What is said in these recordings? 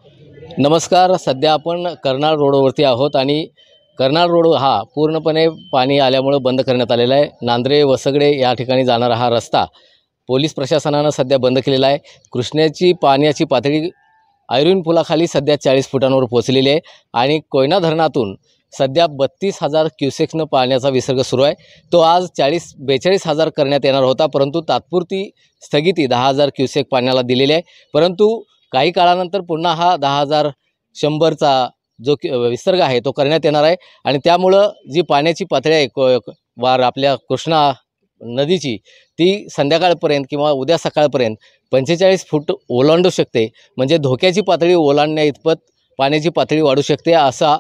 नमस्कार. सध्या आपण कर्नाळ रोडवरती आहोत आणि कर्नाळ रोड हा पूर्णपणे पाणी आल्यामुळे बंद करण्यात आलेला आहे. नांद्रे वसगडे या ठिकाणी जाणारा हा रस्ता पोलीस प्रशासनानं सध्या बंद केलेला आहे. कृष्णेची पाण्याची पातळी आयर्विन पुलाखाली सध्या 40 फुटांवर पोहोचलेली आहे आणि कोयना धरणातून सध्या 32,000 क्युसेक्सनं पाण्याचा विसर्ग सुरू आहे. तो आज 42,000 करण्यात येणार होता, परंतु तात्पुरती स्थगिती 10,000 क्युसेक पाण्याला दिलेली आहे. परंतु काही काळानंतर पुन्हा हा 10,100चा जो विसर्ग आहे तो करण्यात येणार आहे आणि त्यामुळं जी पाण्याची पातळी आहे वार आपल्या कृष्णा नदीची ती संध्याकाळपर्यंत किंवा उद्या सकाळपर्यंत 45 फूट ओलांडू शकते. म्हणजे धोक्याची पातळी ओलांडण्या इतपत पाण्याची पातळी वाढू शकते असा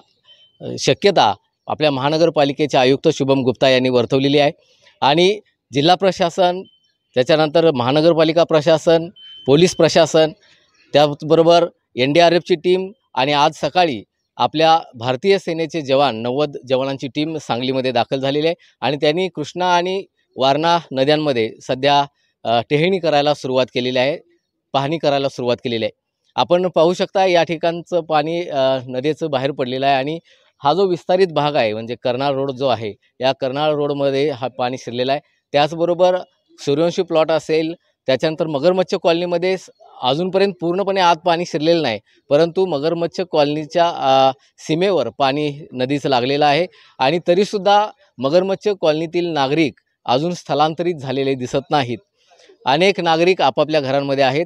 शक्यता आपल्या महानगरपालिकेचे आयुक्त शुभम गुप्ता यांनी वर्तवलेली आहे. आणि जिल्हा प्रशासन, त्याच्यानंतर महानगरपालिका प्रशासन, पोलीस प्रशासन, त्याचबरोबर NDRFची टीम आणि आज सकाळी आपल्या भारतीय सेनेचे जवान 90 जवानांची टीम सांगलीमध्ये दाखल झालेली आहे आणि त्यांनी कृष्णा आणि वारणा नद्यांमध्ये सध्या टेहळणी करायला सुरुवात केलेली आहे, पाहणी करायला सुरुवात केलेली आहे. आपण पाहू शकता या ठिकाणचं पाणी नदीचं बाहेर पडलेलं आहे आणि हा जो विस्तारित भाग आहे म्हणजे कर्नाळ रोड जो आहे, या कर्नाळ रोडमध्ये हा पाणी शिरलेला आहे. त्याचबरोबर सूर्यवंशी प्लॉट असेल, त्याच्यानंतर मगरमच्छ कॉलनीमध्ये अजूनपर्यंत पूर्णपणे आत पाणी शिरलेलं नाही, परंतु मगरमच्छ कॉलनीच्या सीमेवर पाणी नदीचं लागलेलं आहे आणि तरीसुद्धा मगरमच्छ कॉलनीतील नागरिक अजून स्थलांतरित झालेले दिसत नाहीत. अनेक नागरिक आपापल्या घरांमध्ये आहेत.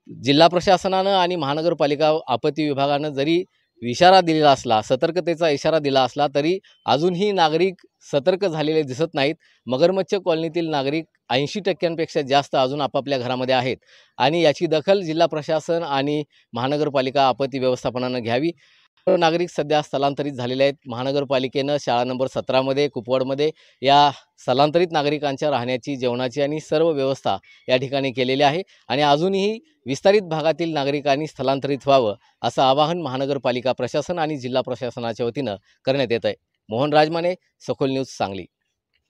जिल्हा प्रशासनानं आणि महानगरपालिका आपत्ती विभागानं जरी इशारा दिलेला असला, सतर्कतेचा इशारा दिला असला, तरी अजूनही नागरिक सतर्क झालेले दिसत नाहीत. मगरमच्छ कॉलनीतील नागरिक 80% जास्त अजून आपापल्या घरामध्ये आहेत आणि याची दखल जिल्हा प्रशासन आणि महानगरपालिका आपत्ती व्यवस्थापनानं घ्यावी. नागरिक सध्या स्थलांतरित झालेले आहेत. महानगरपालिकेनं शाळा नंबर 17मध्ये कुपवाडमध्ये या स्थलांतरित नागरिकांच्या राहण्याची, जेवणाची आणि सर्व व्यवस्था या ठिकाणी केलेली आहे आणि अजूनही विस्तारित भागातील नागरिकांनी स्थलांतरित व्हावं असं आवाहन महानगरपालिका प्रशासन आणि जिल्हा प्रशासनाच्या वतीनं करण्यात येत आहे. मोहन राजमाने, सखोल न्यूज, सांगली.